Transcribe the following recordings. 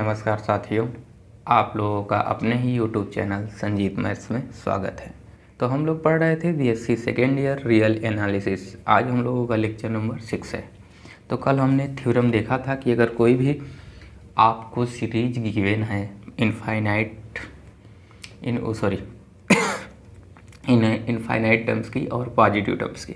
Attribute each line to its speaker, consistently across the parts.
Speaker 1: नमस्कार साथियों, आप लोगों का अपने ही यूट्यूब चैनल संजीत मैथ्स में स्वागत है। तो हम लोग पढ़ रहे थे BSc second year real analysis. आज हम लोगों का लेक्चर नंबर 6 है। तो कल हमने थ्योरम देखा था कि अगर कोई भी आपको सीरीज गिवन है इनफाइनाइट टर्म्स की और पॉजिटिव टर्म्स की,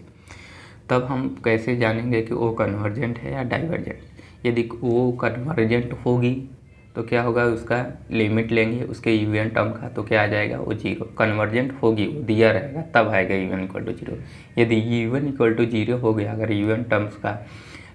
Speaker 1: तब हम कैसे जानेंगे कि वो कन्वर्जेंट है या डाइवर्जेंट। यदि वो कन्वर्जेंट होगी तो क्या होगा, उसका लिमिट लेंगे उसके यूएन टर्म का, तो क्या आ जाएगा, वो जीरो। कन्वर्जेंट होगी, वो दिया रहेगा तब आएगा यूएन इक्वल टू जीरो। यदि यूएन इक्वल टू जीरो हो गया, अगर यूएन टर्म्स का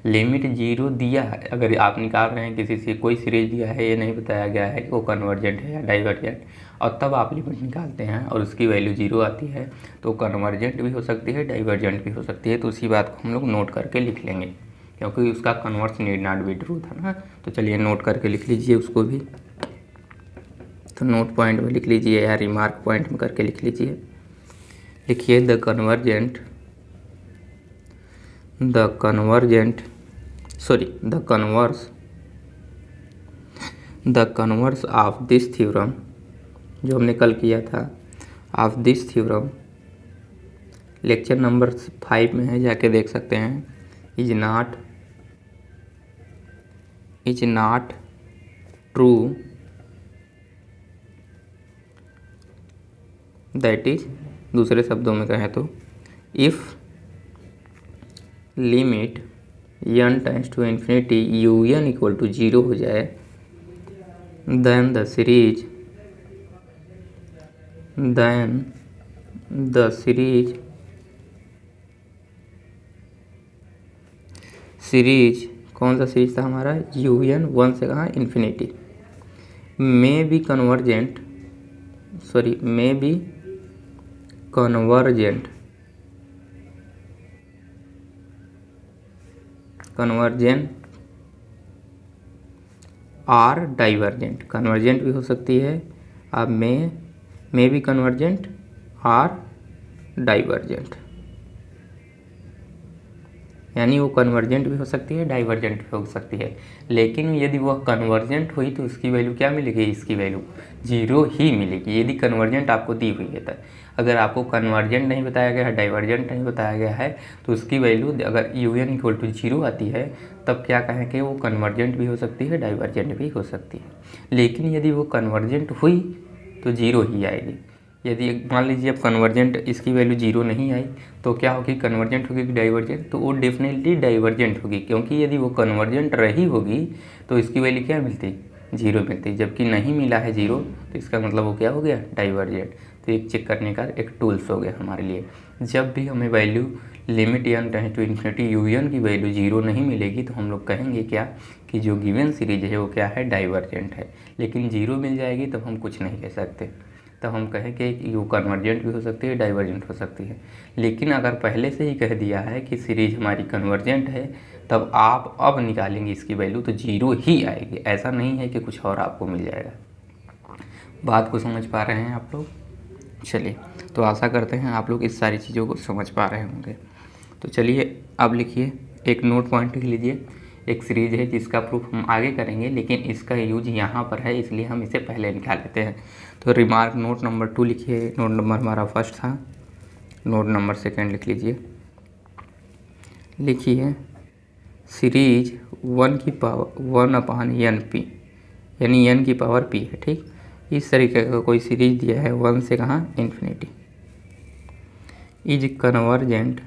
Speaker 1: लिमिट जीरो दिया है, अगर आप निकाल रहे हैं किसी से कोई सीरीज दिया है, ये नहीं बताया गया है कि वो कन्वर्जेंट है या डाइवर्जेंट, और तब आप लिमिट निकालते हैं और उसकी वैल्यू जीरो आती है, तो कन्वर्जेंट भी हो सकती है, डाइवर्जेंट भी हो सकती है। तो उसी बात को हम लोग नोट करके लिख लेंगे, क्योंकि उसका converse need not be true था ना। तो चलिए नोट करके लिख लीजिए उसको भी। तो नोट पॉइंट में लिख लीजिए या रिमार्क पॉइंट में करके लिख लीजिए। लिखिए the converse of this theorem, जो हमने कल किया था, of this theorem lecture number 5 में है, जाके देख सकते हैं। Is not true, that is, दूसरे शब्दों में कहें तो, if limit n tends to infinity un equal to zero हो जाए, then the सीरीज कौन सा सीरीज था हमारा, un 1 से कहाँ infinity, may be convergent or divergent. Convergent भी हो सकती है, अब may be convergent or divergent, यानी वो कन्वर्जेंट भी हो सकती है, डाइवर्जेंट भी हो सकती है। लेकिन यदि वह कन्वर्जेंट हुई तो उसकी वैल्यू क्या मिलेगी, इसकी वैल्यू जीरो ही मिलेगी, यदि कन्वर्जेंट आपको दी हुई है। तब अगर आपको कन्वर्जेंट नहीं बताया गया है, डाइवर्जेंट नहीं बताया गया है, तो उसकी वैल्यू अगर un इक्वल टू जीरो आती है, तब क्या कहें कि वो कन्वर्जेंट भी हो सकती है, डाइवर्जेंट भी हो सकती है। लेकिन यदि वो कन्वर्जेंट हुई तो जीरो ही आएगी। यदि मान लीजिए अब कन्वर्जेंट इसकी वैल्यू जीरो नहीं आई, तो क्या होगी, कन्वर्जेंट होगी कि डाइवर्जेंट, तो वो डेफिनेटली डाइवर्जेंट होगी, क्योंकि यदि वो कन्वर्जेंट रही होगी तो इसकी वैल्यू क्या मिलती, जीरो मिलती। जबकि नहीं मिला है जीरो, तो इसका मतलब वो क्या हो गया, डाइवर्जेंट। तो एक चेक करने का एक टूल्स हो गया हमारे लिए। जब भी हमें value limit n tends to infinity un की वैल्यू जीरो नहीं मिलेगी, तो हम लोग कहेंगे क्या कि जो गिवन सीरीज है वो क्या है, डाइवर्जेंट है। लेकिन जीरो मिल जाएगी तब हम कुछ नहीं कह सकते, तब हम कहें कि यू कन्वर्जेंट भी हो सकती है, डाइवर्जेंट हो सकती है। लेकिन अगर पहले से ही कह दिया है कि सीरीज हमारी कन्वर्जेंट है, तब आप अब निकालेंगे इसकी वैल्यू तो जीरो ही आएगी। ऐसा नहीं है कि कुछ और आपको मिल जाएगा। बात को समझ पा रहे हैं आप लोग? चलिए, तो आशा करते हैं आप लोग इस सारी चीज़ों को समझ पा रहे होंगे। तो चलिए अब लिखिए, एक नोट पॉइंट लिख लीजिए। एक सीरीज है जिसका प्रूफ हम आगे करेंगे, लेकिन इसका यूज यहाँ पर है, इसलिए हम इसे पहले निकाल लेते हैं। तो रिमार्क नोट नंबर 2 लिखिए। नोट नंबर हमारा फर्स्ट था, नोट नंबर सेकंड लिख लीजिए। लिखिए सीरीज 1 की पावर 1/np, यानी n की पावर p है, ठीक। इस तरीके का कोई सीरीज दिया है 1 से कहाँ इन्फिनिटी, इज कन्वर्जेंट,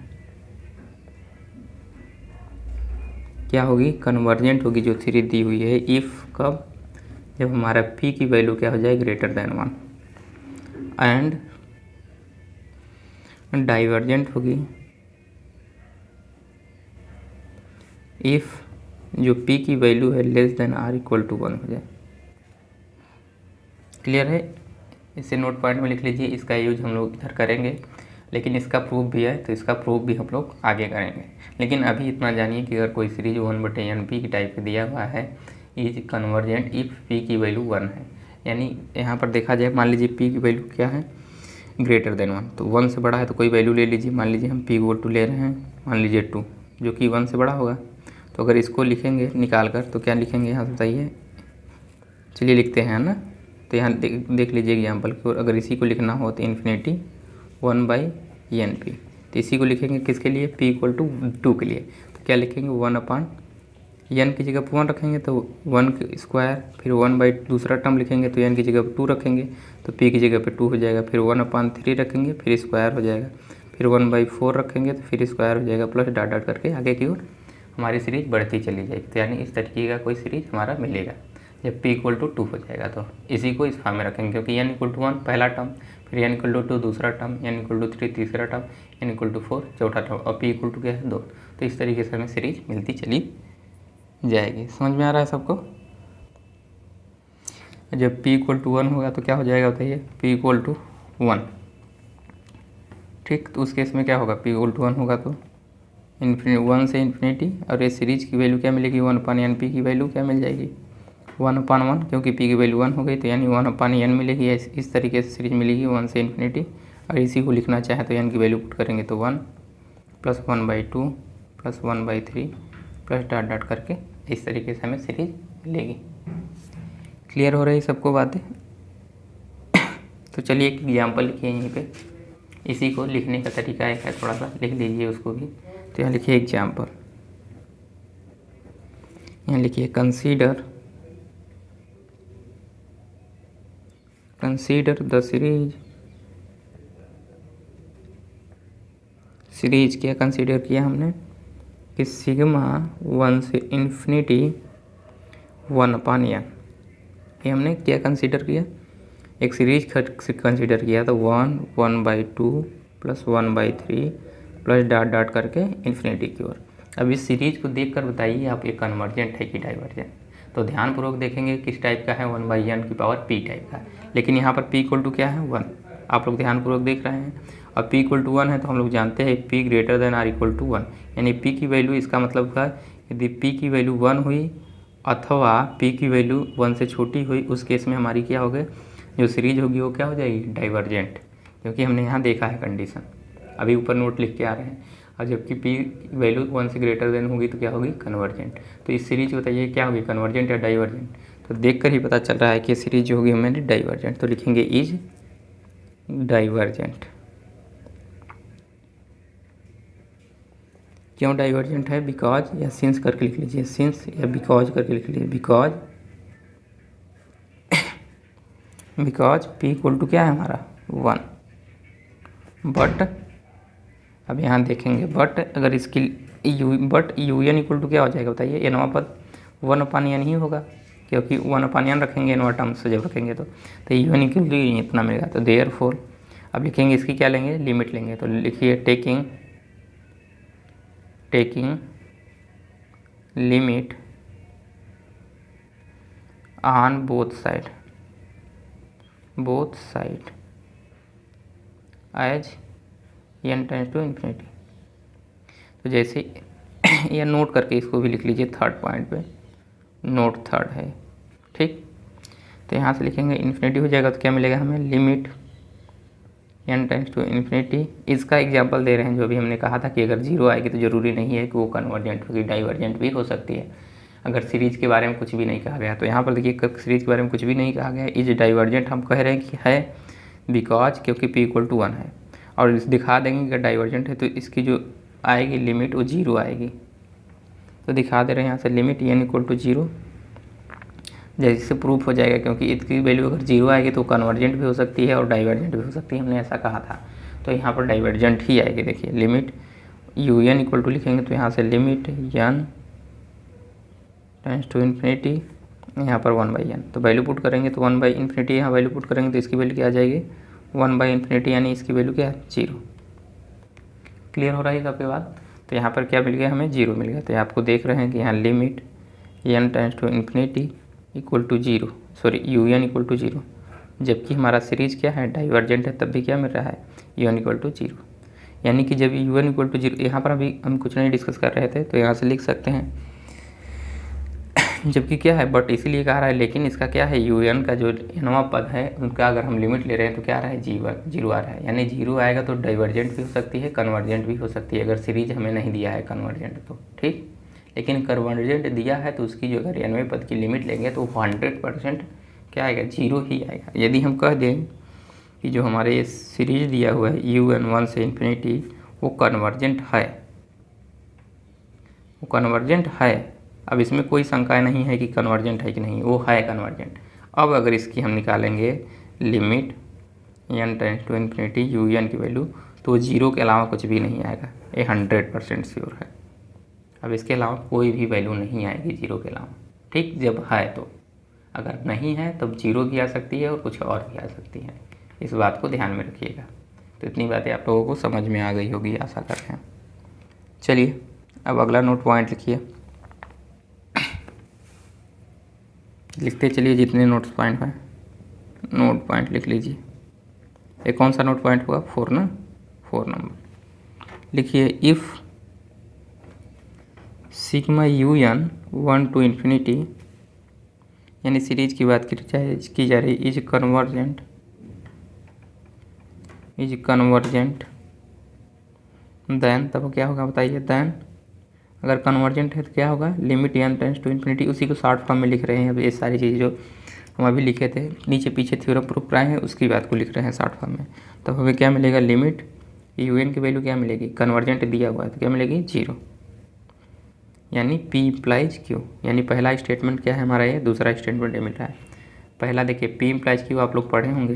Speaker 1: क्या होगी, कन्वर्जेंट होगी जो सीरीज दी हुई है, इफ़ कब, जब हमारा p की वैल्यू क्या हो जाए, ग्रेटर देन 1, एंड डाइवर्जेंट होगी इफ़ जो p की वैल्यू है less than r equal to 1 हो जाए। क्लियर है? इसे नोट पॉइंट में लिख लीजिए। इसका यूज हम लोग इधर करेंगे, लेकिन इसका प्रूफ भी है, तो इसका प्रूफ भी हम लोग आगे करेंगे। लेकिन अभी इतना जानिए कि अगर कोई सीरीज 1/np की टाइप की दिया हुआ है, इज कन्वर्जेंट इफ़ p की वैल्यू 1 है, यानी यहाँ पर देखा जाए, मान लीजिए p की वैल्यू क्या है, ग्रेटर देन 1, तो 1 से बड़ा है तो कोई वैल्यू ले लीजिए। मान लीजिए हम p इक्वल टू ले रहे हैं, मान लीजिए 2, जो कि 1 से बड़ा होगा। तो अगर इसको लिखेंगे निकाल कर, तो क्या लिखेंगे यहाँ से बताइए, चलिए लिखते हैं ना। तो यहाँ देख लीजिए एग्जाम्पल की ओर, अगर इसी को लिखना हो तो इन्फिनिटी 1/NP। तो इसी को लिखेंगे किसके लिए, p = 2 के लिए। तो क्या लिखेंगे 1/n की जगह 1 रखेंगे तो 1² फिर 1/ दूसरा टर्म लिखेंगे तो n की जगह 2 रखेंगे तो p की जगह पे 2 हो जाएगा। फिर 1/3 रखेंगे फिर स्क्वायर हो जाएगा। फिर 1/4 रखेंगे तो फिर स्क्वायर हो जाएगा, प्लस डॉट डॉट करके आगे की ओर हमारी सीरीज बढ़ती चली जाएगी। तो यानी इस तरीके का कोई सीरीज हमारा मिलेगा जब p = 2 हो जाएगा। तो इसी को इस फॉर्म में रखेंगे क्योंकि n = 1 पहला टर्म, फिर n = 2 दूसरा टर्म, n = 3 तीसरा टर्म, n = 4 चौथा टर्म और p = क्या है 2। तो इस तरीके से हमें सीरीज मिलती चली जाएगी। समझ में आ रहा है सबको। जब p = 1 होगा तो क्या हो जाएगा बताइए, p = 1। ठीक, तो उस केस में क्या होगा, p = 1 होगा तो 1 से इन्फिनिटी, और ये सीरीज की वैल्यू क्या मिलेगी 1/NP की वैल्यू क्या मिल जाएगी 1/1, क्योंकि p की वैल्यू 1 हो गई तो यानी 1/n मिलेगी। इस तरीके से सीरीज मिलेगी 1 से इन्फिनिटी। और इसी को लिखना चाहें तो n की वैल्यू पुट करेंगे तो 1 + 1/2 + 1/3 प्लस डॉट डॉट करके इस तरीके से हमें सीरीज मिलेगी। क्लियर हो रही सबको बातें। तो चलिए एक एग्जाम्पल लिखिए यहीं पे, इसी को लिखने का तरीका एक है, थोड़ा सा लिख लीजिए उसको भी। तो यहाँ लिखिए एग्जाम्पल, यहाँ लिखिए कंसीडर द सीरीज क्या कंसीडर किया हमने कि सिग्मा 1 से इन्फिनिटी 1/n, ये हमने क्या कंसीडर किया, एक सीरीज कंसीडर किया तो 1/2 + 1/3 प्लस डॉट डॉट करके इन्फिनिटी की ओर। अब इस सीरीज को देखकर बताइए आप ये कन्वर्जेंट है कि डाइवर्जेंट। तो ध्यानपूर्वक देखेंगे किस टाइप का है, 1/n p टाइप का। लेकिन यहाँ पर p = क्या है 1, आप लोग ध्यानपूर्वक देख रहे हैं। और p = 1 है तो हम लोग जानते हैं p > or = 1, यानी p की वैल्यू, इसका मतलब है यदि p की वैल्यू 1 हुई अथवा p की वैल्यू 1 से छोटी हुई, उस केस में हमारी क्या होगी, जो सीरीज होगी वो क्या हो जाएगी डाइवर्जेंट, क्योंकि हमने यहाँ देखा है कंडीशन, अभी ऊपर नोट लिख के आ रहे हैं। और जबकि p वैल्यू 1 से ग्रेटर होगी तो क्या होगी कन्वर्जेंट। तो इस सीरीज बताइए क्या होगी, कन्वर्जेंट या डाइवर्जेंट। तो देखकर ही पता चल रहा है कि सीरीज जो होगी हमारी डाइवर्जेंट। तो लिखेंगे इज डाइवर्जेंट। क्यों डाइवर्जेंट है, बिकॉज या सिंस करके लिख लीजिए, सिंस या बिकॉज करके लिख लीजिए, बिकॉज p = क्या है हमारा 1। बट अब यहाँ देखेंगे, बट अगर इसकी बट un = क्या हो जाएगा बताइए, nवां पद 1/n ही होगा, क्योंकि 1/n रखेंगे nवां टर्म से जब रखेंगे तो un = इतना मिलेगा। तो देयरफॉर अब लिखेंगे इसकी क्या लेंगे, लिमिट लेंगे। तो लिखिए taking limit on both side as n tends to infinity. तो जैसे यह नोट करके इसको भी लिख लीजिए, थर्ड पॉइंट पे नोट थर्ड है, ठीक। तो यहाँ से लिखेंगे इन्फिनिटी हो जाएगा तो क्या मिलेगा हमें, limit n tends to infinity. इसका एग्जांपल दे रहे हैं जो भी हमने कहा था कि अगर 0 आएगी तो ज़रूरी नहीं है कि वो कन्वर्जेंट होगी, डाइवर्जेंट भी हो सकती है। अगर सीरीज के बारे में कुछ भी नहीं कहा गया, तो यहाँ पर देखिए सीरीज के बारे में कुछ भी नहीं कहा गया, इज डाइवर्जेंट हम कह रहे हैं कि है बिकॉज, क्योंकि p = 1 है। और दिखा देंगे कि डाइवर्जेंट है तो इसकी जो आएगी लिमिट वो 0 आएगी। तो दिखा दे रहे हैं यहाँ से लिमिट n = 0, जैसे प्रूफ हो जाएगा, क्योंकि इसकी वैल्यू अगर 0 आएगी तो कन्वर्जेंट भी हो सकती है और डाइवर्जेंट भी हो सकती है, हमने ऐसा कहा था। तो यहाँ पर डाइवर्जेंट ही आएगी। देखिए लिमिट un = लिखेंगे तो यहाँ से limit n tends to infinity, यहाँ पर 1/n। तो वैल्यू पुट करेंगे तो 1/∞, यहाँ वैल्यू पुट करेंगे तो इसकी वैल्यू क्या आ जाएगी 1/∞, यानी इसकी वैल्यू क्या है 0। क्लियर हो रहा है आपके बात। तो यहाँ पर क्या मिल गया हमें 0 मिल गया। तो आपको देख रहे हैं कि यहाँ limit n tends to infinity = 0, sorry un = 0, जबकि हमारा सीरीज क्या है डाइवर्जेंट है, तब भी क्या मिल रहा है un = 0। यानी कि जब un = 0, यहाँ पर अभी हम कुछ नहीं डिस्कस कर रहे थे तो यहाँ से लिख सकते हैं, जबकि क्या है बट इसीलिए कह रहा है, लेकिन इसका क्या है un का जो nवां पद है उनका अगर हम लिमिट ले रहे हैं तो क्या आ रहा है 0 आ रहा है, यानी 0 आएगा तो डाइवर्जेंट भी हो सकती है, कन्वर्जेंट भी हो सकती है, अगर सीरीज हमें नहीं दिया है कन्वर्जेंट तो, ठीक। लेकिन कन्वर्जेंट दिया है तो उसकी जो अगर nवें पद की लिमिट लेंगे तो 100% क्या आएगा, 0 ही आएगा। यदि हम कह दें कि जो हमारे ये सीरीज दिया हुआ है UN 1 से इन्फिनिटी वो कन्वर्जेंट है, वो कन्वर्जेंट है, अब इसमें कोई शंका नहीं है कि कन्वर्जेंट है कि नहीं, वो है कन्वर्जेंट। अब अगर इसकी हम निकालेंगे limit n tends to infinity UN की वैल्यू, तो 0 के अलावा कुछ भी नहीं आएगा, ये 100% श्योर है। अब इसके अलावा कोई भी वैल्यू नहीं आएगी 0 के अलावा, ठीक, जब है तो। अगर नहीं है तब 0 भी आ सकती है और कुछ और भी आ सकती है, इस बात को ध्यान में रखिएगा। तो इतनी बातें आप लोगों को समझ में आ गई होगी, आशा करते हैं। चलिए अब अगला नोट पॉइंट लिखिए, लिखते चलिए जितने नोट पॉइंट हैं, नोट पॉइंट लिख लीजिए। ये कौन सा नोट पॉइंट हुआ, 4 ना, 4 नंबर लिखिए। If sigma UN 1 to infinity, यानी सीरीज की बात की जा रही, इज कन्वर्जेंट, देन तब क्या होगा बताइए, देन अगर कन्वर्जेंट है तो क्या होगा, limit n tends to infinity, उसी को शॉर्ट फॉर्म में लिख रहे हैं। अब ये सारी चीज़ जो हम अभी लिखे थे, नीचे पीछे थ्योरम प्रूफ कराए हैं, उसकी बात को लिख रहे हैं शॉर्ट फॉर्म में। तब हमें क्या मिलेगा, लिमिट UN की वैल्यू क्या मिलेगी, कन्वर्जेंट दिया हुआ है तो क्या मिलेगी, 0, यानी P इम्प्लाइज Q, यानी पहला स्टेटमेंट क्या है हमारा, ये दूसरा स्टेटमेंट ये मिल रहा है। पहला देखिए P इम्प्लाइज Q आप लोग पढ़े होंगे,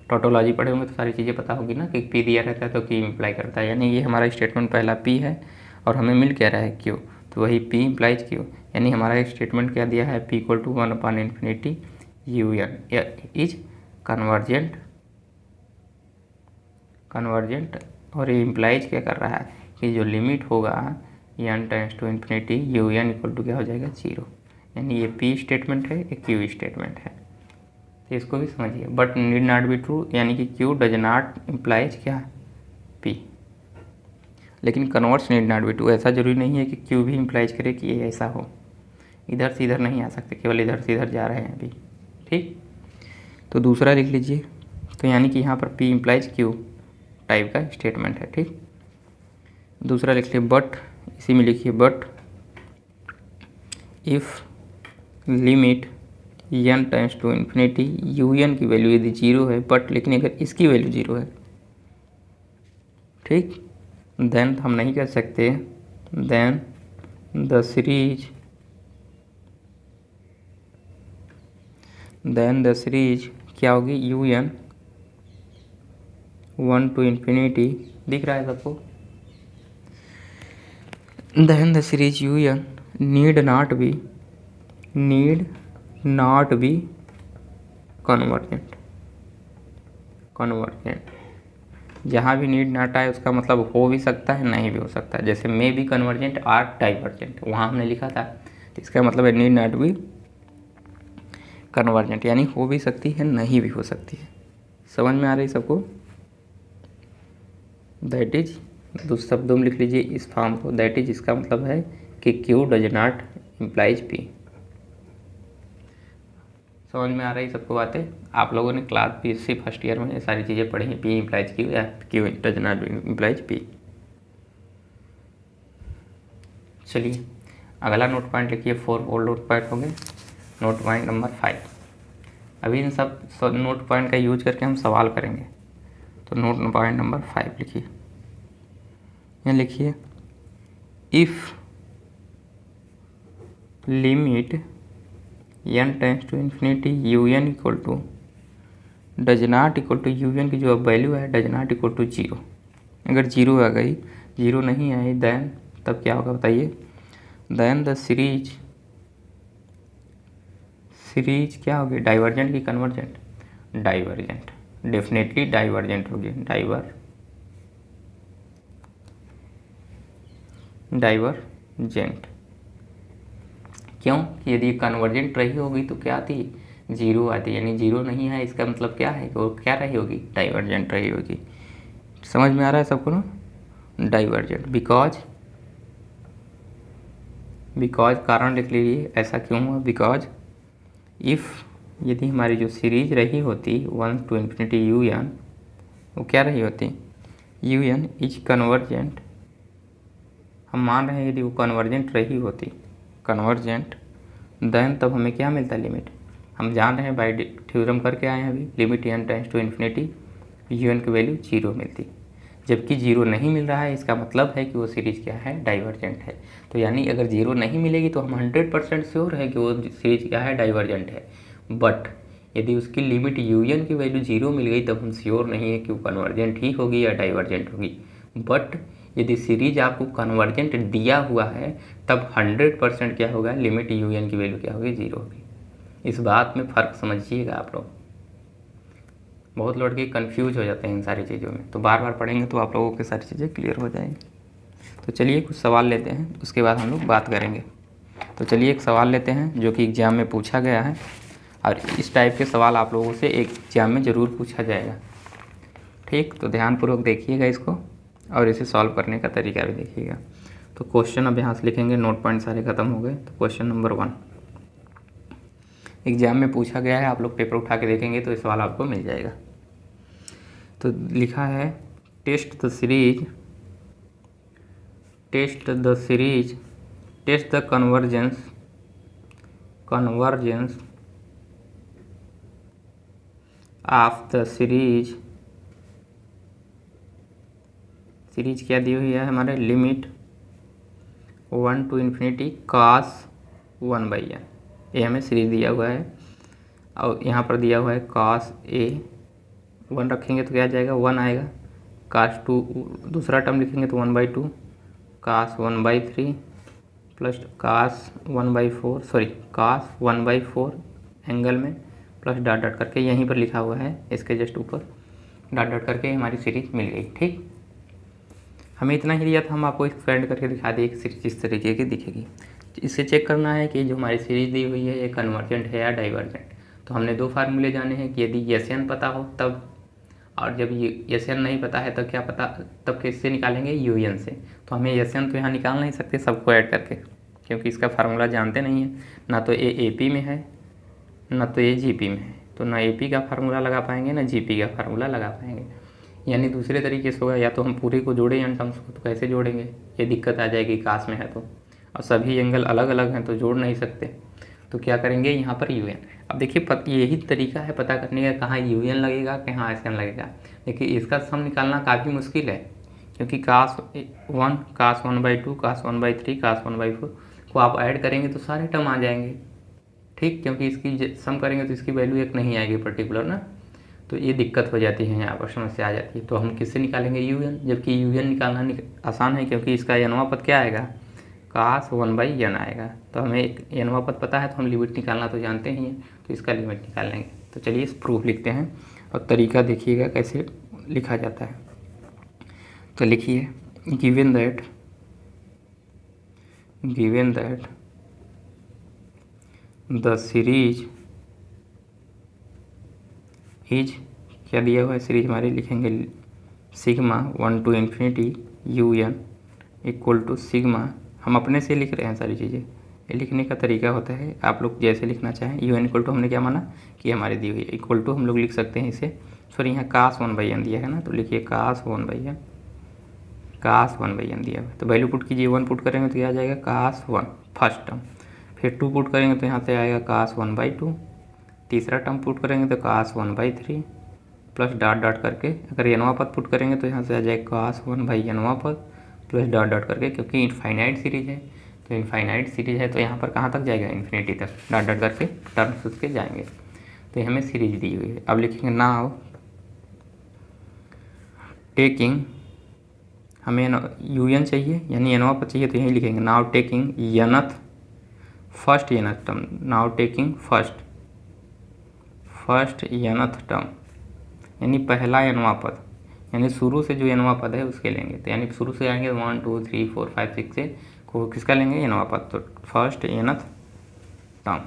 Speaker 1: टोटोलॉजी पढ़े होंगे तो सारी चीज़ें पता होगी ना कि P दिया रहता है तो Q इम्प्लाई करता है, यानी ये हमारा स्टेटमेंट पहला P है और हमें मिल क्या रहा है Q, तो वही P इम्प्लाइज Q, यानी हमारा स्टेटमेंट क्या दिया है, P = 1/∞ UN इज कन्वर्जेंट, और ये इम्प्लाइज क्या कर रहा है कि जो लिमिट होगा n tends to infinity UN = क्या हो जाएगा, 0, यानी ये P स्टेटमेंट है, ये Q स्टेटमेंट है, तो इसको भी समझिए। But need not be true, यानी कि Q डज नॉट इम्प्लाइज क्या, P, लेकिन converse need not be true, ऐसा जरूरी नहीं है कि Q भी इम्प्लाइज करे कि ये ऐसा हो, इधर से इधर नहीं आ सकते, केवल इधर से इधर जा रहे हैं अभी, ठीक। तो दूसरा लिख लीजिए, तो यानी कि यहाँ पर P इम्प्लाइज Q टाइप का स्टेटमेंट है, ठीक। दूसरा लिख लिए बट, इसी में लिखिए but if limit n tends to infinity UN की वैल्यू यदि 0 है, बट लेकिन अगर इसकी वैल्यू 0 है, ठीक, देन हम नहीं कह सकते, देन द सीरीज क्या होगी, UN 1 टू इन्फिनिटी, दिख रहा है सबको, then the series UN need not be convergent, जहाँ भी नीड नॉट आए उसका मतलब हो भी सकता है, नहीं भी हो सकता है, जैसे मे बी कन्वर्जेंट और डाइवर्जेंट वहाँ हमने लिखा था, तो इसका मतलब है नीड नॉट बी कन्वर्जेंट, यानी हो भी सकती है, नहीं भी हो सकती है। समझ में आ रही सबको, दैट इज, दूसरे शब्दों में लिख लीजिए इस फॉर्म को, दैट इज इसका मतलब है कि Q does not implies P। समझ में आ रही सबको बातें, आप लोगों ने क्लास BSc फर्स्ट ईयर में ये सारी चीज़ें पढ़ी हैं, P इम्प्लाइज Q या Q does not implies P। चलिए अगला नोट पॉइंट लिखिए, 4 और नोट पॉइंट हो गए। नोट पॉइंट नंबर 5, अभी इन सब नोट पॉइंट का यूज करके हम सवाल करेंगे। तो नोट पॉइंट नंबर 5 लिखिए, यहाँ लिखिए if limit n tends to infinity UN does not equal to UN की जो अब वैल्यू है डज नॉट इक्वल टू 0, अगर 0 आ गई, 0 नहीं आई, देन तब क्या होगा बताइए, देन द सीरीज क्या होगी, डाइवर्जेंट की कन्वर्जेंट, डाइवर्जेंट, डेफिनेटली डाइवर्जेंट होगी, डाइवर्जेंट। क्यों, यदि कन्वर्जेंट रही होगी तो क्या आती, 0 आती, यानी 0 नहीं है, इसका मतलब क्या है कि वो क्या रही होगी, डाइवर्जेंट रही होगी। समझ में आ रहा है सबको ना, डाइवर्जेंट, बिकॉज कारण लिख लीजिए, ऐसा क्यों हुआ, बिकॉज इफ़ यदि हमारी जो सीरीज रही होती 1 टू इन्फिनिटी UN, वो क्या रही होती, UN इज कन्वर्जेंट, हम मान रहे हैं यदि वो कन्वर्जेंट रही होती, देन तब हमें क्या मिलता लिमिट, हम जान रहे हैं बाय थ्योरम करके आए हैं अभी, limit n tends to infinity un की वैल्यू 0 मिलती, जबकि 0 नहीं मिल रहा है, इसका मतलब है कि वो सीरीज़ क्या है, डाइवर्जेंट है। तो यानी अगर 0 नहीं मिलेगी तो हम 100% श्योर है कि वो सीरीज़ क्या है, डाइवर्जेंट है। बट यदि उसकी लिमिट un की वैल्यू 0 मिल गई तब हम श्योर नहीं है कि वो कन्वर्जेंट ही होगी या डाइवर्जेंट होगी। बट यदि सीरीज आपको कन्वर्जेंट दिया हुआ है तब 100% क्या होगा, लिमिट un की वैल्यू क्या होगी, 0 होगी। इस बात में फ़र्क समझिएगा आप लोग। बहुत लड़के कंफ्यूज हो जाते हैं इन सारी चीज़ों में, तो बार बार पढ़ेंगे तो आप लोगों की सारी चीज़ें क्लियर हो जाएंगी। तो चलिए कुछ सवाल लेते हैं, उसके बाद हम लोग बात करेंगे। तो चलिए एक सवाल लेते हैं जो कि एग्ज़ाम में पूछा गया है, और इस टाइप के सवाल आप लोगों से एग्ज़ाम में ज़रूर पूछा जाएगा। ठीक, तो ध्यानपूर्वक देखिएगा इसको और इसे सॉल्व करने का तरीका भी देखिएगा। तो क्वेश्चन अब यहाँ से लिखेंगे, नोट पॉइंट सारे ख़त्म हो गए। तो क्वेश्चन नंबर 1 एग्ज़ाम में पूछा गया है, आप लोग पेपर उठा के देखेंगे तो ये सवाल आपको मिल जाएगा। तो लिखा है test the series test the convergence of the series क्या दी हुई है हमारे, limit 1 to infinity cos 1/n। ये हमें सीरीज दिया हुआ है और यहाँ पर दिया हुआ है cos a, 1 रखेंगे तो क्या आ जाएगा, 1 आएगा। cos 2 दूसरा टर्म लिखेंगे तो 1/2 cos 1/3 प्लस cos 1/4 एंगल में प्लस डॉट डॉट करके यहीं पर लिखा हुआ है, इसके जस्ट ऊपर डॉट डॉट करके हमारी सीरीज मिल गई। ठीक, हमें इतना ही दिया था, हम आपको एक्सपेंड करके दिखा दिए कि सीरीज इस तरीके की दिखेगी। इससे चेक करना है कि जो हमारी सीरीज दी हुई है ये कन्वर्जेंट है या डाइवर्जेंट। तो हमने 2 फार्मूले जाने हैं कि यदि SN पता हो तब, और जब ये SN नहीं पता है तब क्या पता, तब किससे निकालेंगे, UN से। तो हमें SN तो यहाँ निकाल नहीं सकते सबको ऐड करके, क्योंकि इसका फार्मूला जानते नहीं हैं, ना तो ये AP में है ना तो ये GP में है। तो ना AP का फार्मूला लगा पाएंगे ना GP का फार्मूला लगा पाएंगे। यानी दूसरे तरीके से होगा, या तो हम पूरे को जोड़ें एन टर्म्स को, तो कैसे जोड़ेंगे, ये दिक्कत आ जाएगी कास में है तो, और सभी एंगल अलग अलग हैं तो जोड़ नहीं सकते। तो क्या करेंगे, यहाँ पर UN। अब देखिए यही तरीका है पता करने का, कहाँ UN लगेगा कहाँ SN लगेगा। देखिए इसका सम निकालना काफ़ी मुश्किल है, क्योंकि cos 1 cos 1/2 cos 1/3 cos 1/4 को आप ऐड करेंगे तो सारे टर्म आ जाएंगे। ठीक, क्योंकि इसकी सम करेंगे तो इसकी वैल्यू एक नहीं आएगी पर्टिकुलर ना, तो ये दिक्कत हो जाती है, यहाँ पर समस्या आ जाती है। तो हम किससे निकालेंगे, UN, जबकि UN निकालना आसान है क्योंकि इसका n पद क्या आएगा, cos 1/n आएगा। तो हमें एक n पद पता है तो हम लिमिट निकालना तो जानते ही हैं, तो इसका लिमिट निकाल लेंगे। तो चलिए इस प्रूफ लिखते हैं और तरीका देखिएगा कैसे लिखा जाता है। तो लिखिए, given that the series is, क्या दिया हुआ है सीरीज हमारी, लिखेंगे sigma 1 to infinity UN equal to sigma, हम अपने से लिख रहे हैं सारी चीज़ें, ये लिखने का तरीका होता है, आप लोग जैसे लिखना चाहें। UN इक्वल टू हमने क्या माना कि हमारी दी हुई है, इक्वल टू हम लोग लिख सकते हैं इसे, सॉरी यहाँ cos 1/n दिया है ना, तो लिखिए cos 1/n दिया हुआ है। तो वैल्यू पुट कीजिए, 1 पुट करेंगे तो क्या आ जाएगा, cos 1 फर्स्ट टर्म, फिर 2 पुट करेंगे तो यहाँ से आएगा cos 1/2, तीसरा टर्म पुट करेंगे तो cos 1/3 प्लस डॉट डॉट करके, अगर n पद पुट करेंगे तो यहाँ से आ जाएगा cos 1/n पद प्लस डॉट डॉट करके, क्योंकि इनफाइनाइट सीरीज है, तो इनफाइनाइट सीरीज है तो यहाँ पर कहाँ तक जाएगा, इन्फिनिटी तक डॉट डॉट करके टर्म्स उसके जाएंगे। तो ये हमें सीरीज दी हुई है। अब लिखेंगे नाउ टेकिंग, हमें UN चाहिए यानी n पद चाहिए, तो यही लिखेंगे now taking nth first nth term, now taking first nth term, यानी पहला n पद, यानी शुरू से जो n पद है उसके लेंगे। तो यानी शुरू से आएंगे 1 2 3 4 5 6 से को किसका लेंगे, n पद, तो फर्स्ट nth टर्म।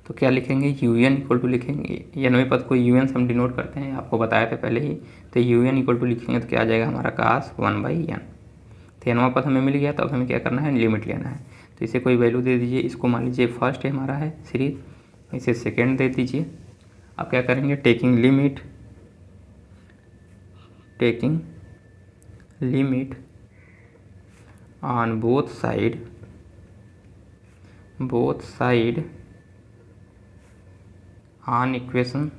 Speaker 1: तो क्या लिखेंगे, UN इक्वल टू लिखेंगे, n पद को UN से हम डिनोट करते हैं, आपको बताया था पहले ही। तो UN इक्वल टू लिखेंगे तो क्या आ जाएगा हमारा cos 1/n। तो n पद हमें मिल गया, तो अब हमें क्या करना है, लिमिट लेना है। तो इसे कोई वैल्यू दे दीजिए, इसको मान लीजिए फर्स्ट है हमारा है सीरीज, इसे सेकेंड दे दीजिए। अब क्या करेंगे, taking limit on both side on equation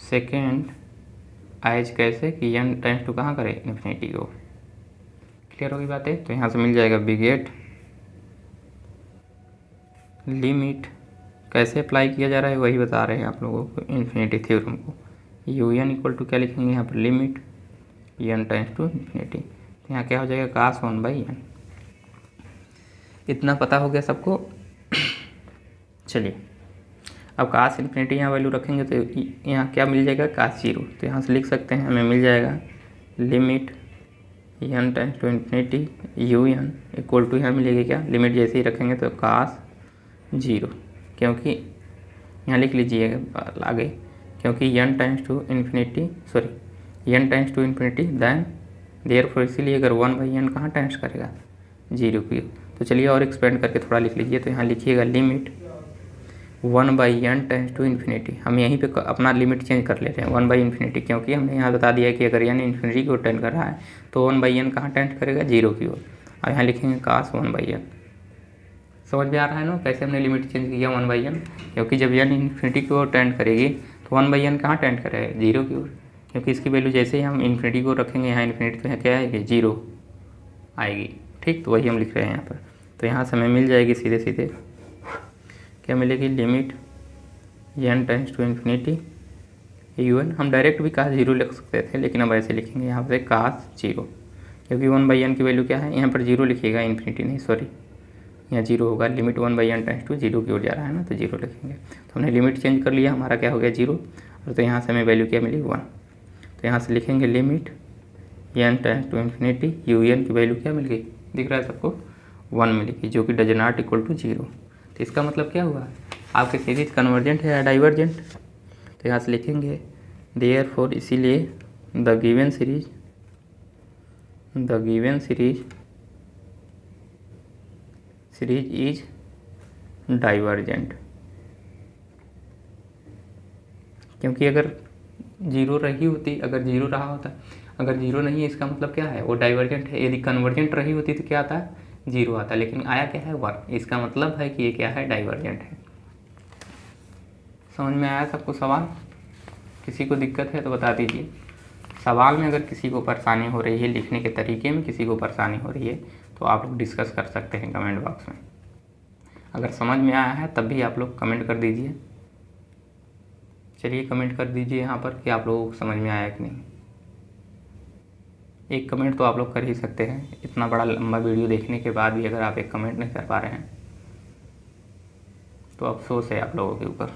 Speaker 1: second as कैसे कि n टेंड्स टू कहाँ करें, इन्फिनिटी को। क्लियर होगी बातें। तो यहाँ से मिल जाएगा बिगेट लिमिट कैसे अप्लाई किया जा रहा है वही बता रहे हैं आप लोगों को, इन्फिनिटी थ्योरम को। यू एन इक्वल टू क्या लिखेंगे यहाँ पर, limit n tends to infinity. तो यहाँ क्या हो जाएगा, कास 1/n। इतना पता हो गया सबको। चलिए अब कास इन्फिनिटी यहाँ वैल्यू रखेंगे तो यहाँ क्या मिल जाएगा, कास 0। तो यहाँ से लिख सकते हैं, हमें मिल जाएगा limit n tends to infinity u n equal to, यहाँ मिलेगी क्या, लिमिट जैसे ही रखेंगे तो कास 0, क्योंकि यहाँ लिख लीजिएगा आगे, क्योंकि n tends to infinity n tends to infinity then therefore, इसीलिए अगर 1/n कहाँ टेंड्स करेगा, 0 की। तो चलिए और एक्सपेंड करके थोड़ा लिख लीजिए। तो यहाँ लिखिएगा limit 1/n tends to infinity. हम यहीं पे अपना लिमिट चेंज कर लेते हैं 1/∞, क्योंकि हमने यहाँ बता दिया कि अगर n इन्फिनिटी की ओर टेंड कर रहा है तो 1/n कहाँ टेंड करेगा, 0 की ओर। अब यहाँ लिखेंगे कास 1/n। समझ में आ रहा है ना कैसे हमने लिमिट चेंज किया 1/n, क्योंकि जब n इन्फिनिटी की ओर टेंड करेगी तो 1/n कहाँ टेंड करेगा, 0 की ओर, क्योंकि इसकी वैल्यू जैसे ही हम इन्फिनिटी को रखेंगे यहाँ इन्फिनिटी, तो यहाँ क्या आएगी, 0 आएगी। ठीक, तो वही हम लिख रहे हैं यहाँ पर। तो यहाँ से हमें मिल जाएगी सीधे सीधे क्या मिलेगी, limit n tends to infinity u n. हम डायरेक्ट भी कास 0 लिख सकते थे, लेकिन अब ऐसे लिखेंगे यहाँ पे कास 0, क्योंकि 1/n की वैल्यू क्या है, यहाँ पर 0 लिखिएगा, इन्फिनिटी नहीं, सॉरी यहाँ 0 होगा। लिमिट 1/n टेंड्स टू 0 की ओर जा रहा है ना, तो 0 लिखेंगे। तो हमने लिमिट चेंज कर लिया, हमारा क्या हो गया, 0। और तो यहाँ से हमें वैल्यू क्या मिली, 1। तो यहाँ से लिखेंगे limit n tends to infinity u n की वैल्यू क्या मिल गई, दिख रहा है सबको, 1 मिलेगी, जो कि डज नॉट इक्वल टू 0। तो इसका मतलब क्या हुआ, आपकी सीरीज कन्वर्जेंट है या डाइवर्जेंट। तो यहाँ से लिखेंगे देयरफॉर, इसीलिए the given series is divergent. क्योंकि अगर 0 रही होती, अगर 0 रहा होता, अगर 0 नहीं है इसका मतलब क्या है, वो डाइवर्जेंट है। यदि कन्वर्जेंट रही होती तो क्या आता, 0 आता, लेकिन आया क्या है, 1। इसका मतलब है कि ये क्या है, डाइवर्जेंट है। समझ में आया सबको सवाल। किसी को दिक्कत है तो बता दीजिए। सवाल में अगर किसी को परेशानी हो रही है, लिखने के तरीके में किसी को परेशानी हो रही है, तो आप लोग डिस्कस कर सकते हैं कमेंट बॉक्स में। अगर समझ में आया है तब भी आप लोग कमेंट कर दीजिए। चलिए कमेंट कर दीजिए यहाँ पर कि आप लोगों को समझ में आया कि नहीं। एक कमेंट तो आप लोग कर ही सकते हैं। इतना बड़ा लंबा वीडियो देखने के बाद भी अगर आप एक कमेंट नहीं कर पा रहे हैं तो अफसोस है आप लोगों के ऊपर।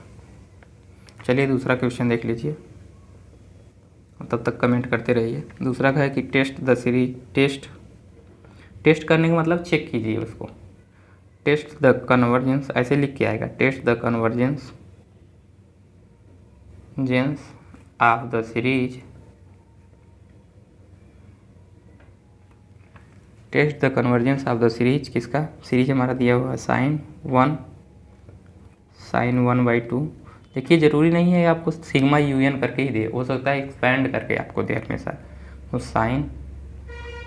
Speaker 1: चलिए दूसरा क्वेश्चन देख लीजिए, तब तक कमेंट करते रहिए। दूसरा का है कि टेस्ट द सीरीज। टेस्ट करने का मतलब चेक कीजिए उसको। टेस्ट द कन्वर्जेंस, ऐसे लिख के आएगा, test the convergence of the series, test the convergence of the series. किसका, सीरीज हमारा दिया हुआ है sin 1/2। देखिए ज़रूरी नहीं है आपको सिग्मा UN करके ही दे, हो सकता है एक्सपैंड करके आपको दे हमेशा। तो sin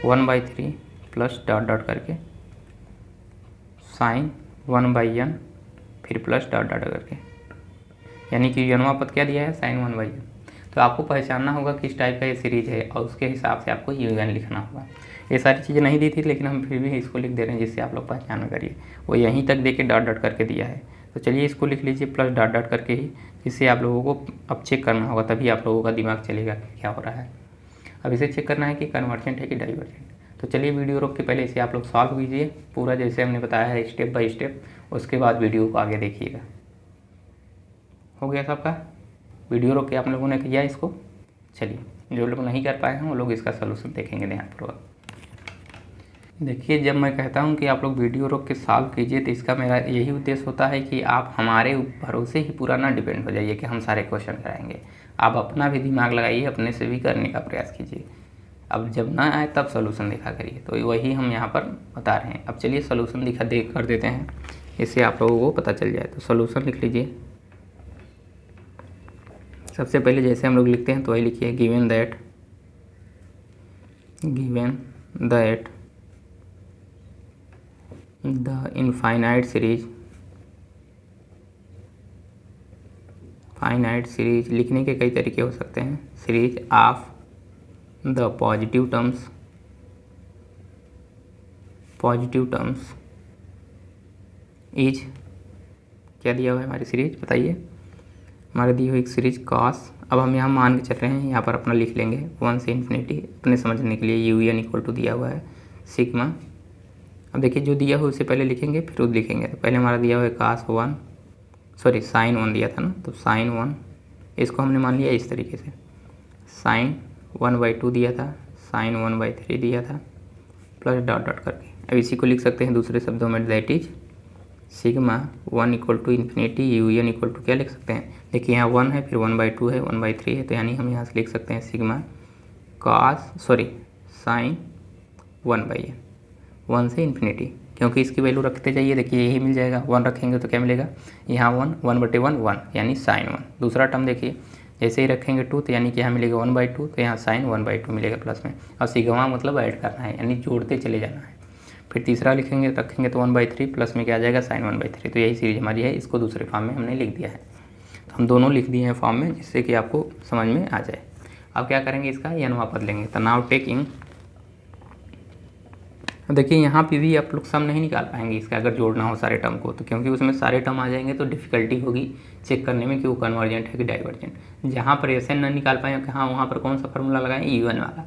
Speaker 1: 1/3 प्लस डॉट डॉट करके sin 1/n फिर प्लस डॉट डॉट करके, यानी कि यनवा पद क्या दिया है, sin 1/n। तो आपको पहचानना होगा किस टाइप का ये सीरीज है और उसके हिसाब से आपको UN लिखना होगा। ये सारी चीज़ें नहीं दी थी, लेकिन हम फिर भी इसको लिख दे रहे हैं जिससे आप लोग पहचान करिए। वो यहीं तक दे के डॉट डॉट करके दिया है, तो चलिए इसको लिख लीजिए प्लस डॉट डॉट करके ही, जिससे आप लोगों को अब चेक करना होगा, तभी आप लोगों का दिमाग चलेगा कि क्या हो रहा है। अब इसे चेक करना है कि कन्वर्जेंट है कि डाइवर्जेंट। तो चलिए वीडियो रोक के पहले इसे आप लोग सॉल्व कीजिए पूरा, जैसे हमने बताया है स्टेप बाय स्टेप, उसके बाद वीडियो को आगे देखिएगा। हो गया सबका, वीडियो रोक के आप लोगों ने किया इसको। चलिए जो लोग नहीं कर पाए हैं वो लोग इसका सलूशन देखेंगे ध्यानपूर्वक। देखिए जब मैं कहता हूँ कि आप लोग वीडियो रोक के सॉल्व कीजिए, तो इसका मेरा यही उद्देश्य होता है कि आप हमारे भरोसे ही पूरा ना डिपेंड हो जाइए कि हम सारे क्वेश्चन कराएंगे। आप अपना भी दिमाग लगाइए, अपने से भी करने का प्रयास कीजिए। अब जब ना आए तब सोल्यूशन दिखा करिए, तो वही हम यहाँ पर बता रहे हैं। अब चलिए सोल्यूशन कर देते हैं, इससे आप लोगों को पता चल जाए। तो सोल्यूशन लिख लीजिए। सबसे पहले जैसे हम लोग लिखते हैं तो वही लिखिए, given that the infinite series finite series लिखने के कई तरीके हो सकते हैं। Series of the positive terms is, क्या दिया हुआ है हमारी सीरीज बताइए, हमारे दी हुई एक सीरीज कॉस। अब हम यहाँ मान के चल रहे हैं, यहाँ पर अपना लिख लेंगे 1 से इन्फिनिटी अपने समझने के लिए। UN इक्वल टू दिया हुआ है सिग्मा। अब देखिए जो दिया हुआ उससे पहले लिखेंगे फिर वो लिखेंगे। तो पहले हमारा दिया हुआ है cos 1, सॉरी sin 1 दिया था ना, तो sin 1 इसको हमने मान लिया इस तरीके से। sin 1/2 दिया था, sin 1/3 दिया था, प्लस डॉट डॉट करके। अब इसी को लिख सकते हैं दूसरे शब्दों में, that is sigma 1 equal to infinity UN equal to क्या लिख सकते हैं, देखिए यहाँ 1 है, फिर 1/2 है, 1/3 है, तो यानी हम यहाँ से लिख सकते हैं सिग्मा sin 1/n, 1 से इन्फिनिटी, क्योंकि इसकी वैल्यू रखते जाइए। देखिए यही मिल जाएगा, 1 रखेंगे तो क्या मिलेगा, यहाँ 1/1 1 यानी sin 1। दूसरा टर्म देखिए जैसे ही रखेंगे 2 तो यानी कि यहाँ मिलेगा 1/2, तो यहाँ sin 1/2 मिलेगा प्लस में, और सिग्मा मतलब ऐड करना है यानी जोड़ते चले जाना है। फिर तीसरा लिखेंगे रखेंगे तो 1/3 प्लस में क्या आ जाएगा sin 1/3। तो यही सीरीज हमारी है, इसको दूसरे फॉर्म में हमने लिख दिया है। तो हम दोनों लिख दिए हैं फॉर्म में, जिससे कि आपको समझ में आ जाए। अब क्या करेंगे, इसका n पद लेंगे। तो नाउ टेकिंग, देखिए यहाँ पे भी आप लोग सम नहीं निकाल पाएंगे इसका, अगर जोड़ना हो सारे टर्म को, तो क्योंकि उसमें सारे टर्म आ जाएंगे तो डिफ़िकल्टी होगी चेक करने में कि वो कन्वर्जेंट है कि डाइवर्जेंट। जहाँ पर ऐसे न निकाल पाएँ कि हाँ, वहाँ पर कौन सा फार्मूला लगाएं, UN वाला,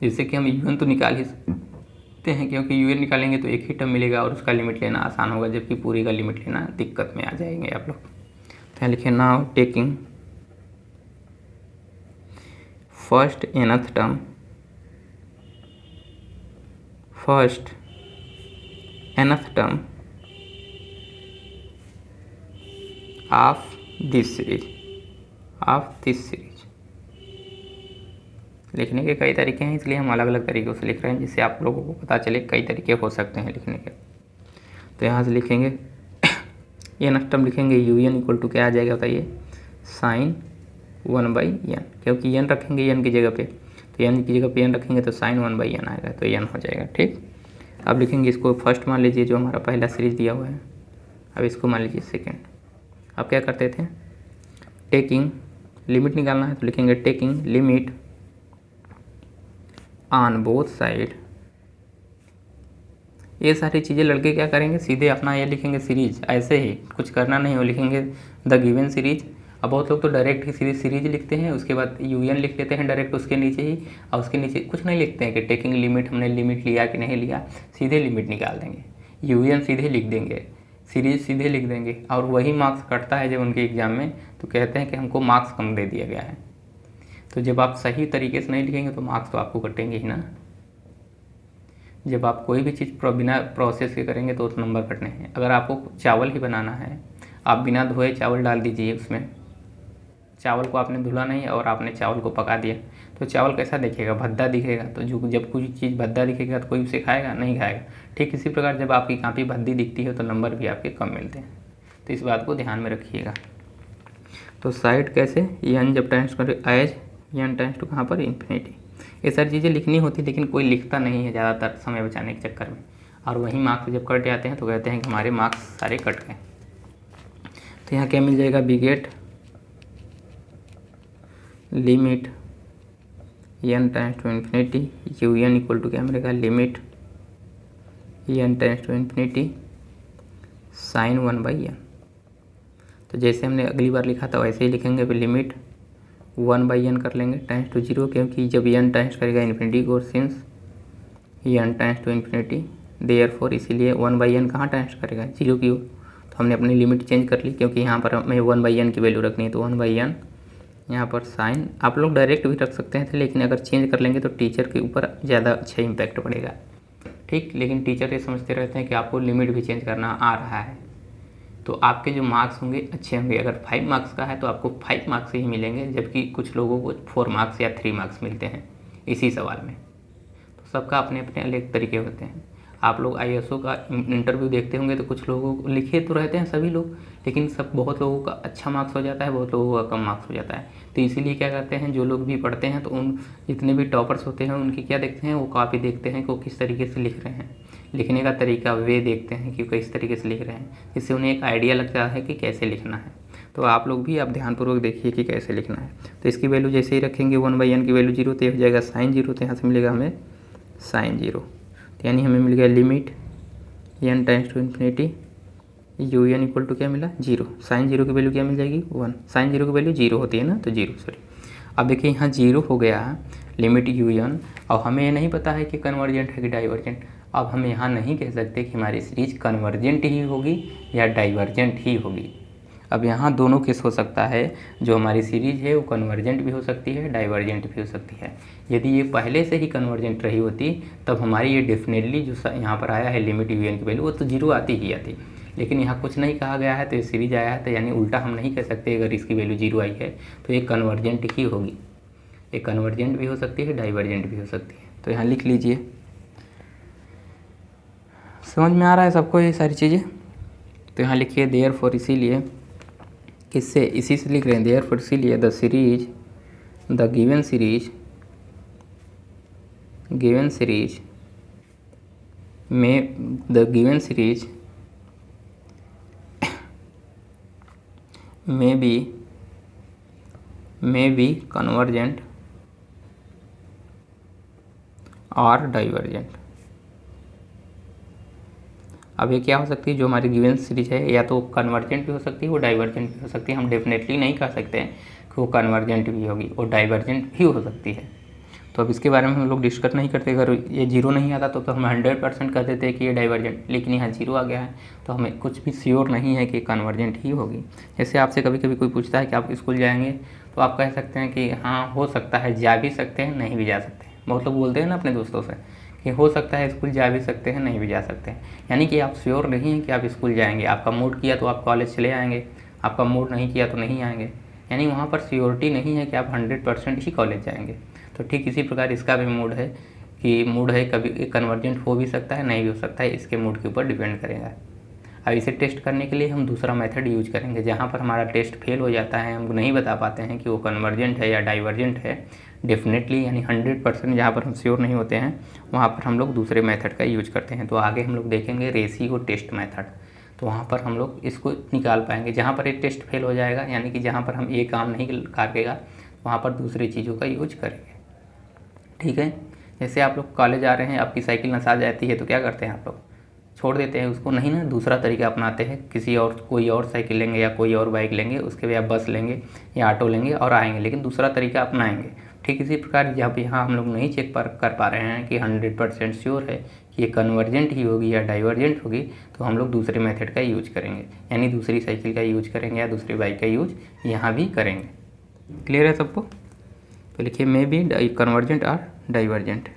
Speaker 1: जिससे कि हम UN तो निकाल ही सकते हैं, क्योंकि UN निकालेंगे तो एक ही टर्म मिलेगा और उसका लिमिट लेना आसान होगा, जबकि पूरी का लिमिट लेना दिक्कत में आ जाएंगे आप लोग। तो यहाँ लिखे now taking first nth term of this series लिखने के कई तरीके हैं, इसलिए हम अलग अलग तरीक़ों से लिख रहे हैं, जिससे आप लोगों को पता चले कई तरीके हो सकते हैं लिखने के। तो यहाँ से लिखेंगे nth टर्म लिखेंगे UN इक्वल टू क्या आ जाएगा बताइए, sin 1/n, क्योंकि n रखेंगे n की जगह पे, तो n की जगह पे n रखेंगे तो sin 1/n आएगा, तो n हो जाएगा। ठीक, अब लिखेंगे इसको फर्स्ट मान लीजिए जो हमारा पहला सीरीज दिया हुआ है, अब इसको मान लीजिए सेकेंड। अब क्या करते थे, टेकिंग लिमिट निकालना है, तो लिखेंगे taking limit on both side. ये सारी चीज़ें लड़के क्या करेंगे, सीधे अपना ये लिखेंगे सीरीज, ऐसे ही कुछ करना नहीं हो, लिखेंगे द गिवन सीरीज। अब बहुत लोग तो डायरेक्ट ही सीरीज लिखते हैं, उसके बाद UN लिख लेते हैं डायरेक्ट उसके नीचे ही, और उसके नीचे कुछ नहीं लिखते हैं कि टेकिंग लिमिट, हमने लिमिट लिया कि नहीं लिया, सीधे लिमिट निकाल देंगे, UN सीधे लिख देंगे, सीरीज सीधे लिख देंगे, और वही मार्क्स कटता है जब उनके एग्ज़ाम में, तो कहते हैं कि हमको मार्क्स कम दे दिया गया है। तो जब आप सही तरीके से नहीं लिखेंगे तो मार्क्स तो आपको कटेंगे ही ना। जब आप कोई भी चीज़ बिना प्रोसेस के करेंगे तो नंबर कटने हैं। अगर आपको चावल ही बनाना है, आप बिना धोए चावल डाल दीजिए उसमें, चावल को आपने धुला नहीं और आपने चावल को पका दिया, तो चावल कैसा दिखेगा, भद्दा दिखेगा। तो जब कोई चीज़ भद्दा दिखेगा तो कोई उसे खाएगा, नहीं खाएगा। ठीक इसी प्रकार जब आपकी कॉपी भद्दी दिखती है तो नंबर भी आपके कम मिलते हैं, तो इस बात को ध्यान में रखिएगा। तो साइड कैसे, n जब टेंस कर एज n टेंस टू कहाँ पर इन्फिनिटी, ये सारी चीज़ें लिखनी होती, लेकिन कोई लिखता नहीं है ज़्यादातर समय बचाने के चक्कर में, और वही मार्क्स जब कट जाते हैं तो कहते हैं कि हमारे मार्क्स सारे कट गए। तो यहाँ क्या मिल जाएगा, बिगेट limit n tends to infinity UN equal to क्या मिलेगा, limit n tends to infinity sin 1/n। तो जैसे हमने अगली बार लिखा था वैसे ही लिखेंगे, फिर लिमिट 1/n कर लेंगे टेंस टू 0, क्योंकि जब n टेंस करेगा इन्फिनिटी को, since n tends to infinity therefore, इसीलिए 1/n कहाँ टेंस करेगा, 0 की ओर। तो हमने अपनी लिमिट चेंज कर ली, क्योंकि यहाँ पर हमें 1/n की वैल्यू रखनी है, तो 1/n यहाँ पर साइन, आप लोग डायरेक्ट भी रख सकते थे, लेकिन अगर चेंज कर लेंगे तो टीचर के ऊपर ज़्यादा अच्छा इम्पैक्ट पड़ेगा। ठीक, लेकिन टीचर ये समझते रहते हैं कि आपको लिमिट भी चेंज करना आ रहा है, तो आपके जो मार्क्स होंगे अच्छे होंगे। अगर 5 मार्क्स का है तो आपको 5 मार्क्स ही मिलेंगे, जबकि कुछ लोगों को 4 मार्क्स या 3 मार्क्स मिलते हैं इसी सवाल में। तो सबका अपने अपने अलग तरीके होते हैं। आप लोग IASO का इंटरव्यू देखते होंगे तो कुछ लोगों को लिखे तो रहते हैं सभी लोग, लेकिन बहुत लोगों का अच्छा मार्क्स हो जाता है, बहुत लोगों का कम मार्क्स हो जाता है। तो इसीलिए क्या करते हैं, जो लोग भी पढ़ते हैं तो उन जितने भी टॉपर्स होते हैं उनकी क्या देखते हैं, वो कॉपी देखते हैं कि वो किस तरीके से लिख रहे हैं, लिखने का तरीका वे देखते हैं कि किस तरीके से लिख रहे हैं, जिससे उन्हें एक आइडिया लगता है कि कैसे लिखना है। तो आप लोग भी आप ध्यानपूर्वक देखिए कि कैसे लिखना है। तो इसकी वैल्यू जैसे ही रखेंगे 1/n की वैल्यू 0, तो ये हो जाएगा साइन 0, तो यहाँ से मिलेगा हमें साइन 0, तो यानी हमें मिल गया limit n tends to infinity u n equal to क्या मिला 0। साइन 0 की वैल्यू क्या मिल जाएगी 1, साइन 0 की वैल्यू 0 होती है ना, तो 0 सॉरी। अब देखिए यहाँ 0 हो गया है लिमिट यू एन। अब हमें ये नहीं पता है कि कन्वर्जेंट है कि डाइवर्जेंट। अब हम यहाँ नहीं कह सकते कि हमारी सीरीज कन्वर्जेंट ही होगी या डाइवर्जेंट ही होगी। अब यहाँ दोनों केस हो सकता है, जो हमारी सीरीज है वो कन्वर्जेंट भी हो सकती है, डाइवर्जेंट भी हो सकती है। यदि ये पहले से ही कन्वर्जेंट रही होती तब हमारी ये डेफिनेटली जो यहाँ पर आया है लिमिट यू एन की वैल्यू वो तो 0 आती ही आती, लेकिन यहाँ कुछ नहीं कहा गया है तो ये सीरीज आया है, तो यानी उल्टा हम नहीं कह सकते अगर इसकी वैल्यू 0 आई है तो ये कन्वर्जेंट ही होगी। ये कन्वर्जेंट भी हो सकती है, डाइवर्जेंट भी हो सकती है। तो यहाँ लिख लीजिए, समझ में आ रहा है सबको ये सारी चीज़ें। तो यहाँ लिखिए देयरफॉर, इसीलिए किससे इसी से लिख रहे हैं देयरफॉर, इसीलिए the series the given series में the given series may be convergent or divergent. अब ये क्या हो सकती है, जो हमारी गिवन सीरीज है या तो कन्वर्जेंट भी हो सकती है, वो डाइवर्जेंट भी हो सकती है। हम डेफिनेटली नहीं कह सकते हैं कि वो कन्वर्जेंट भी होगी और डाइवर्जेंट भी हो सकती है। तो अब इसके बारे में हम लोग डिस्कस नहीं करते। अगर ये 0 नहीं आता तो हम 100% कह देते हैं कि ये डाइवर्जेंट, लेकिन यहाँ 0 आ गया है तो हमें कुछ भी श्योर नहीं है कि कन्वर्जेंट ही होगी। जैसे आपसे कभी कभी कोई पूछता है कि आप स्कूल जाएंगे, तो आप कह सकते हैं कि हाँ हो सकता है, जा भी सकते हैं, नहीं भी जा सकते हैं। बहुत लोग बोलते हैं ना अपने दोस्तों से कि हो सकता है स्कूल जा भी सकते हैं, नहीं भी जा सकते हैं, यानी कि आप श्योर नहीं हैं कि आप स्कूल जाएंगे। आपका मूड किया तो आप कॉलेज चले आएंगे, आपका मूड नहीं किया तो नहीं आएंगे, यानी वहाँ पर श्योरिटी नहीं है कि आप 100% ही कॉलेज जाएंगे। तो ठीक इसी प्रकार इसका भी मूड है कि मूड है कभी कन्वर्जेंट हो भी सकता है, नहीं भी हो सकता है, इसके मूड के ऊपर डिपेंड करेगा। अब इसे टेस्ट करने के लिए हम दूसरा मेथड यूज करेंगे, जहाँ पर हमारा टेस्ट फेल हो जाता है, हम नहीं बता पाते हैं कि वो कन्वर्जेंट है या डाइवर्जेंट है डेफिनेटली, यानी 100% जहाँ पर हम श्योर नहीं होते हैं वहाँ पर हम लोग दूसरे मेथड का यूज करते हैं। तो आगे हम लोग देखेंगे रेशियो टेस्ट मेथड, तो वहाँ पर हम लोग इसको निकाल पाएंगे। जहाँ पर एक टेस्ट फेल हो जाएगा, यानी कि जहाँ पर हम ये काम नहीं करेगा, वहाँ पर दूसरी चीज़ों का यूज करेंगे। ठीक है, जैसे आप लोग कॉलेज आ रहे हैं, आपकी साइकिल नसा जाती है तो क्या करते हैं आप लोग, छोड़ देते हैं उसको, नहीं ना, दूसरा तरीका अपनाते हैं, किसी और कोई और साइकिल लेंगे या कोई और बाइक लेंगे, उसके बाद बस लेंगे या ऑटो लेंगे और आएंगे, लेकिन दूसरा तरीका अपनाएंगे। ठीक इसी प्रकार जब यहाँ हम लोग नहीं चेक कर पा रहे हैं कि 100% श्योर है कि ये कन्वर्जेंट ही होगी या डाइवर्जेंट होगी, तो हम लोग दूसरे मेथड का यूज करेंगे, यानी दूसरी साइकिल का यूज करेंगे या दूसरी बाइक का यूज यहाँ भी करेंगे। क्लियर है सबको? तो लिखिए मे बी कन्वर्जेंट और डाइवर्जेंट।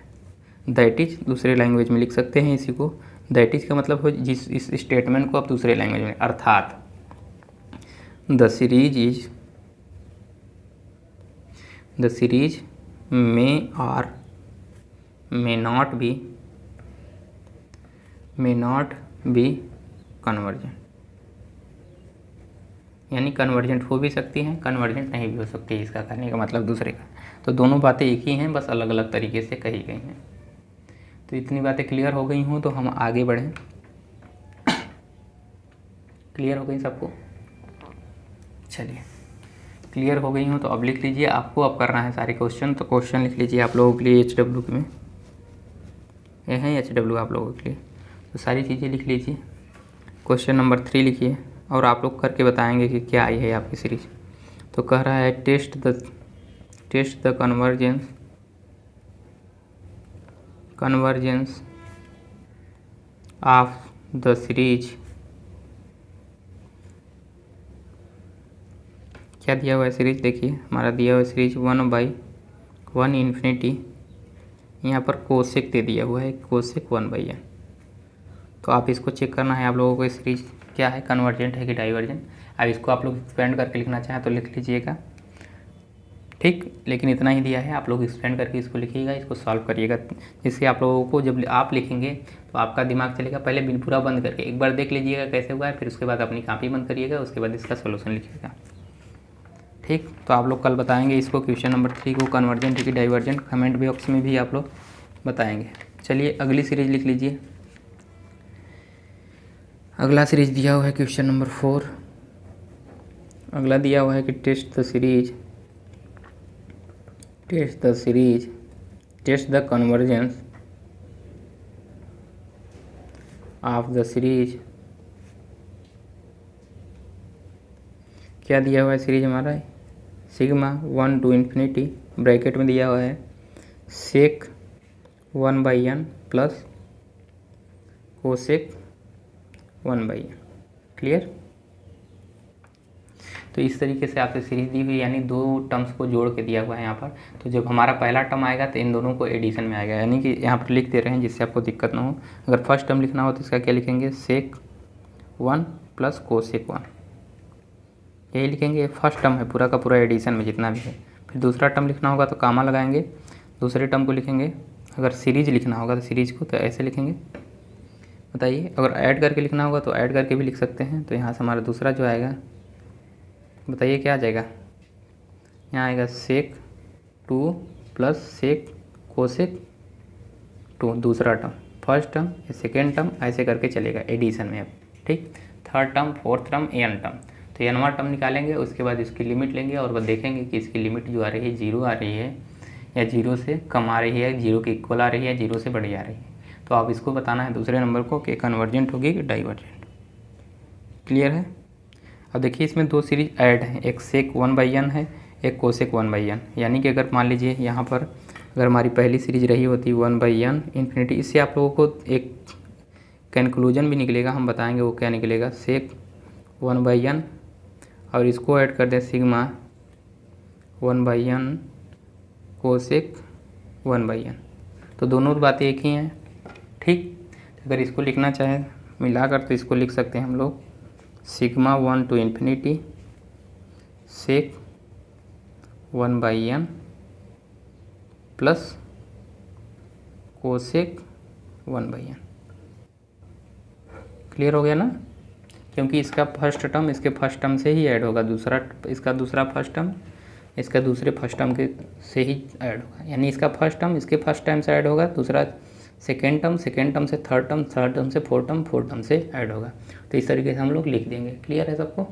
Speaker 1: दैट इज दूसरे लैंग्वेज में लिख सकते हैं इसी को। दैट इज का मतलब हो जिस इस स्टेटमेंट को आप दूसरे लैंग्वेज में, अर्थात द सीरीज मे और मे नॉट बी कन्वर्जेंट, यानी कन्वर्जेंट हो भी सकती हैं, कन्वर्जेंट नहीं भी हो सकती है। इसका कहने का मतलब दूसरे का, तो दोनों बातें एक ही हैं, बस अलग अलग तरीके से कही गई हैं। तो इतनी बातें क्लियर हो गई हों तो हम आगे बढ़ें। क्लियर हो गई सबको? चलिए, क्लियर हो गई हों तो अब लिख लीजिए, आपको अब करना है सारे क्वेश्चन। तो क्वेश्चन लिख लीजिए आप लोगों के लिए HW में, ये है HW आप लोगों के लिए, तो सारी चीज़ें लिख लीजिए। क्वेश्चन नंबर 3 लिखिए और आप लोग करके बताएंगे कि क्या आई है आपकी सीरीज। तो कह रहा है test the convergence of the series. क्या दिया हुआ है सीरीज, देखिए हमारा दिया हुआ सीरीज 1/1 इन्फिनिटी, यहाँ पर कोसेक दे दिया हुआ है, कोसेक 1/n। तो आप इसको चेक करना है आप लोगों को, सीरीज क्या है, कन्वर्जेंट है कि डाइवर्जेंट। अब इसको आप लोग एक्सपेंड करके लिखना चाहें तो लिख लीजिएगा, ठीक, लेकिन इतना ही दिया है, आप लोग एक्सपेंड करके इसको लिखिएगा, इसको सॉल्व करिएगा, जिससे आप लोगों को जब आप लिखेंगे तो आपका दिमाग चलेगा। पहले बिल पूरा बंद करके एक बार देख लीजिएगा कैसे हुआ है, फिर उसके बाद अपनी कॉपी बंद करिएगा, उसके बाद इसका सोल्यूशन लिखिएगा। ठीक, तो आप लोग कल बताएंगे इसको क्वेश्चन नंबर 3 को कन्वर्जेंट है कि डाइवर्जेंट, कमेंट बॉक्स में भी आप लोग बताएंगे। चलिए अगली सीरीज लिख लीजिए। अगला सीरीज दिया हुआ है क्वेश्चन नंबर 4, अगला दिया हुआ है कि test the series test the convergence of the series. क्या दिया हुआ है सीरीज हमारा, सिग्मा 1 to इन्फिनिटी, ब्रैकेट में दिया हुआ है सेक 1/n plus cosec 1/n। Clear. तो इस तरीके से आपसे सीरीज दी हुई, यानी दो टर्म्स को जोड़ के दिया हुआ है यहाँ पर। तो जब हमारा पहला टर्म आएगा तो इन दोनों को एडिशन में आएगा, यानी कि यहाँ पर लिख दे रहे हैं जिससे आपको दिक्कत ना हो। अगर फर्स्ट टर्म लिखना हो तो इसका क्या लिखेंगे, सेक 1 प्लस कोसेक 1, यही लिखेंगे। फर्स्ट टर्म है पूरा का पूरा एडिशन में जितना भी है। फिर दूसरा टर्म लिखना होगा तो कामा लगाएंगे, दूसरे टर्म को लिखेंगे। अगर सीरीज लिखना होगा तो सीरीज को तो ऐसे लिखेंगे, बताइए। अगर ऐड करके लिखना होगा तो ऐड करके भी लिख सकते हैं। तो यहाँ से हमारा दूसरा जो आएगा, बताइए क्या आ जाएगा, यहाँ आएगा सेक 2 प्लस सेक कोसेक 2, दूसरा टर्म। फर्स्ट टर्म या सेकेंड टर्म ऐसे करके चलेगा एडिशन में अब, ठीक। Third term, fourth term, n term. तो एनवा टर्म निकालेंगे, उसके बाद इसकी लिमिट लेंगे और वह देखेंगे कि इसकी लिमिट जो आ रही है 0 आ रही है या 0 से कम आ रही है, 0 के इक्वल आ रही है, 0 से बड़ी आ रही है। तो आप इसको बताना है दूसरे नंबर को कि कन्वर्जेंट होगी कि डाइवर्जेंट। क्लियर है। अब देखिए इसमें दो सीरीज ऐड हैं, एक सेक 1/n है, एक कोसेक 1/n। यानी कि अगर मान लीजिए यहाँ पर अगर हमारी पहली सीरीज रही होती 1/n इन्फिनिटी, इससे आप लोगों को एक कंक्लूजन भी निकलेगा, हम बताएंगे वो क्या निकलेगा। सेक 1/n और इसको ऐड कर दें सिग्मा 1/n कोसेक 1/n, तो दोनों बातें एक ही हैं, ठीक। अगर इसको लिखना चाहें मिलाकर तो इसको लिख सकते हैं हम लोग sigma 1 to infinity sec 1/n plus cosec 1/n। Clear हो गया ना, क्योंकि इसका फर्स्ट टर्म इसके फर्स्ट टर्म से ही ऐड होगा, दूसरा इसका दूसरा फर्स्ट टर्म इसका दूसरे फर्स्ट टर्म के से ही ऐड होगा। यानी इसका फर्स्ट टर्म इसके फर्स्ट टर्म से ऐड होगा, दूसरा सेकेंड टर्म से थर्ड टर्म से फोर्थ टर्म से ऐड होगा। तो इस तरीके से हम लोग लिख देंगे। क्लियर है सबको।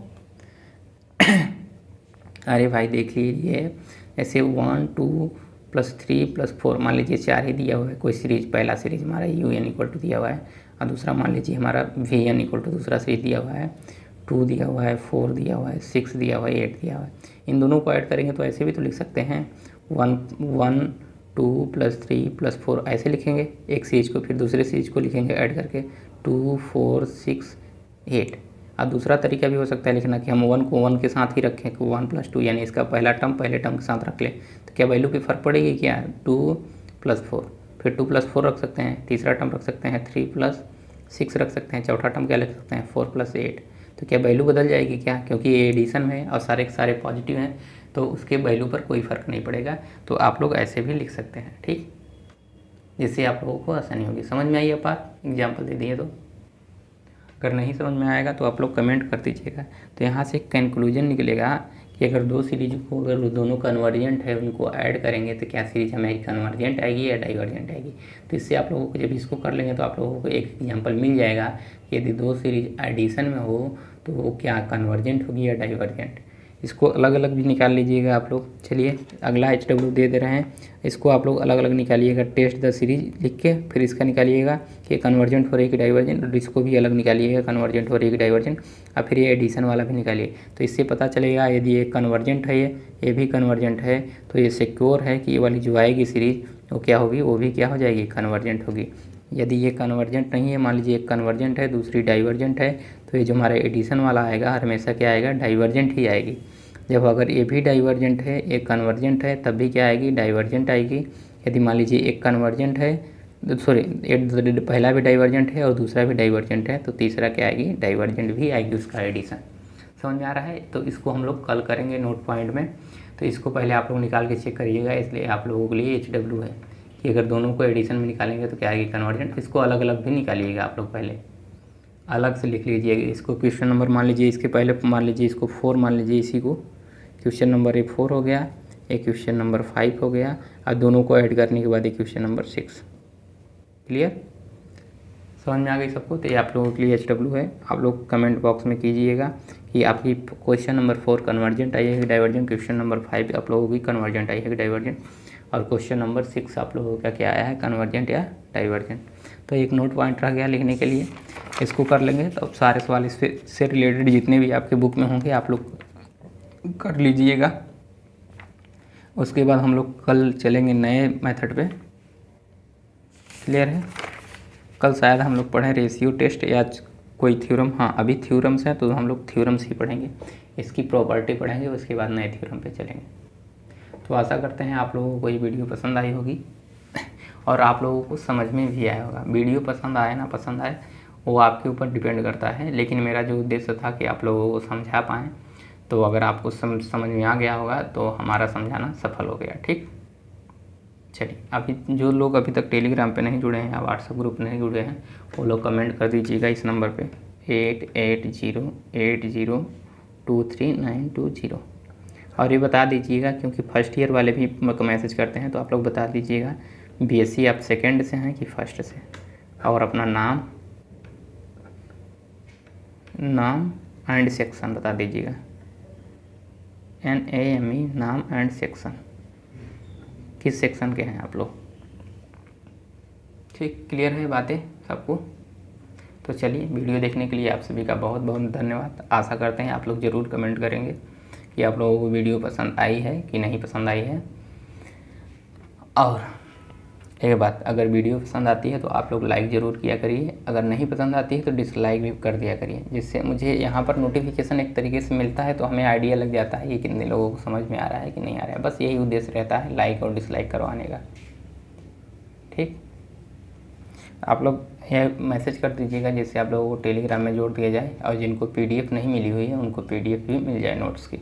Speaker 1: अरे भाई देख लीजिए, ऐसे 1 2 + 3 + 4, मान लीजिए 4 ही दिया हुआ है कोई सीरीज, पहला सीरीज हमारा UN = दिया हुआ है, और दूसरा मान लीजिए हमारा VN = दूसरा सीरीज दिया हुआ है, 2 दिया हुआ है, 4 दिया हुआ है, 6 दिया हुआ है, 8 दिया हुआ है। इन दोनों को ऐड करेंगे तो ऐसे भी तो लिख सकते हैं 1 2 + 3 + 4, ऐसे लिखेंगे एक सीरीज को, फिर दूसरे सीरीज को लिखेंगे ऐड करके 2 4 6 8। अब दूसरा तरीका भी हो सकता है लिखना कि हम 1 को 1 के साथ ही रखें, 1 + 2, यानी इसका पहला टर्म पहले टर्म के साथ रख लें। तो क्या वैल्यू की फ़र्क पड़ेगी, क्या 2 + 4, फिर 2 + 4 रख सकते हैं, तीसरा टर्म रख सकते हैं 3 + 6 रख सकते हैं, चौथा टर्म क्या लिख सकते हैं 4 + 8। तो क्या वैल्यू बदल जाएगी क्या, क्योंकि ये एडिशन में और सारे के सारे पॉजिटिव हैं तो उसके वैल्यू पर कोई फ़र्क नहीं पड़ेगा। तो आप लोग ऐसे भी लिख सकते हैं, ठीक, जिससे आप लोगों को आसानी होगी। समझ में आई है बात, एग्जाम्पल दे दिए तो। अगर नहीं समझ में आएगा तो आप लोग कमेंट कर दीजिएगा। तो यहाँ से कंक्लूजन निकलेगा कि अगर दो सीरीज को अगर वो दोनों कन्वर्जेंट है उनको ऐड करेंगे तो क्या सीरीज हमें कन्वर्जेंट आएगी या डाइवर्जेंट आएगी। तो इससे आप लोगों को जब इसको कर लेंगे तो आप लोगों को एक एग्जांपल मिल जाएगा कि यदि दो सीरीज एडिशन में हो तो वो क्या कन्वर्जेंट होगी या डाइवर्जेंट। इसको अलग अलग भी निकाल लीजिएगा आप लोग। चलिए अगला HW दे दे रहे हैं, इसको आप लोग अलग अलग निकालिएगा। टेस्ट द सीरीज लिख के फिर इसका निकालिएगा कि कन्वर्जेंट हो रही है कि डाइवर्जेंट, और इसको भी अलग निकालिएगा कन्वर्जेंट हो रही है कि डाइवर्जेंट, और फिर ये एडिशन वाला भी निकालिए। तो इससे पता चलेगा यदि ये कन्वर्जेंट है ये भी कन्वर्जेंट है तो ये सिक्योर है कि ये वाली जो आएगी सीरीज वो क्या होगी, वो भी क्या हो जाएगी, कन्वर्जेंट होगी। यदि ये कन्वर्जेंट नहीं है, मान लीजिए एक कन्वर्जेंट है दूसरी डाइवर्जेंट है, तो ये जो हमारा एडिशन वाला आएगा हमेशा क्या आएगा, डाइवर्जेंट ही आएगी। जब अगर ये भी डाइवर्जेंट है एक कन्वर्जेंट है तब भी क्या आएगी, डाइवर्जेंट आएगी। यदि मान लीजिए एक कन्वर्जेंट है, पहला भी डाइवर्जेंट है और दूसरा भी डाइवर्जेंट है तो तीसरा क्या आएगी, डाइवर्जेंट भी आएगी उसका एडिशन। समझ में आ रहा है। तो इसको हम लोग कल करेंगे नोट पॉइंट में। तो इसको पहले आप लोग निकाल के चेक करिएगा, इसलिए आप लोगों के लिए HW है कि अगर दोनों को एडिशन में निकालेंगे तो क्या आएगी, कन्वर्जेंट। इसको अलग अलग भी निकालिएगा आप लोग, पहले अलग से लिख लीजिएगा। इसको क्वेश्चन नंबर मान लीजिए, इसके पहले मान लीजिए इसको 4 मान लीजिए, इसी को क्वेश्चन नंबर 4 हो गया, एक क्वेश्चन नंबर 5 हो गया, और दोनों को ऐड करने के बाद एक क्वेश्चन नंबर 6। क्लियर, समझ में आ गई सबको। तो ये आप लोगों के लिए HW है। आप लोग कमेंट बॉक्स में कीजिएगा ये आपकी क्वेश्चन नंबर 4 कन्वर्जेंट आई है कि डाइवर्जेंट, क्वेश्चन नंबर 5 आप लोगों की कन्वर्जेंट आई है कि डाइवर्जेंट, और क्वेश्चन नंबर 6 आप लोगों का क्या आया है, कन्वर्जेंट या डाइवर्जेंट। तो एक नोट पॉइंट रह गया लिखने के लिए, इसको कर लेंगे। तो अब सारे सवाल इससे रिलेटेड जितने भी आपके बुक में होंगे आप लोग कर लीजिएगा। उसके बाद हम लोग कल चलेंगे नए मेथड पे। क्लियर है? कल शायद हम लोग पढ़ें रेशियो टेस्ट या कोई थ्योरम। हाँ, अभी थ्योरम्स हैं तो हम लोग थ्योरम्स ही पढ़ेंगे, इसकी प्रॉपर्टी पढ़ेंगे, उसके बाद नए थ्योरम पे चलेंगे। तो आशा करते हैं आप लोगों को ये वीडियो पसंद आई होगी और आप लोगों को समझ में भी आया होगा। वीडियो पसंद आए ना पसंद आए वो आपके ऊपर डिपेंड करता है, लेकिन मेरा जो उद्देश्य था कि आप लोगों को समझा पाएँ, तो अगर आपको समझ में आ गया होगा तो हमारा समझाना सफल हो गया। ठीक, चलिए। अभी जो लोग अभी तक टेलीग्राम पे नहीं जुड़े हैं या व्हाट्सएप ग्रुप नहीं जुड़े हैं वो लोग कमेंट कर दीजिएगा इस नंबर पे 8808023920। और ये बता दीजिएगा, क्योंकि फर्स्ट ईयर वाले भी मैसेज करते हैं, तो आप लोग बता दीजिएगा बीएससी आप सेकंड से हैं कि फर्स्ट से, और अपना नाम एंड सेक्शन बता दीजिएगा, NAME नाम एंड सेक्शन, किस सेक्शन के हैं आप लोग। ठीक, क्लियर है बातें सबको? तो चलिए, वीडियो देखने के लिए आप सभी का बहुत बहुत धन्यवाद। आशा करते हैं आप लोग ज़रूर कमेंट करेंगे कि आप लोगों को वीडियो पसंद आई है कि नहीं पसंद आई है। और एक बात, अगर वीडियो पसंद आती है तो आप लोग लाइक ज़रूर किया करिए, अगर नहीं पसंद आती है तो डिसलाइक भी कर दिया करिए, जिससे मुझे यहाँ पर नोटिफिकेशन एक तरीके से मिलता है, तो हमें आइडिया लग जाता है कि कितने लोगों को समझ में आ रहा है कि नहीं आ रहा है। बस यही उद्देश्य रहता है लाइक और डिसलाइक करवाने का। ठीक, आप लोग यह मैसेज कर दीजिएगा जिससे आप लोगों को टेलीग्राम में जोड़ दिया जाए, और जिनको PDF नहीं मिली हुई है उनको PDF भी मिल जाए नोट्स की।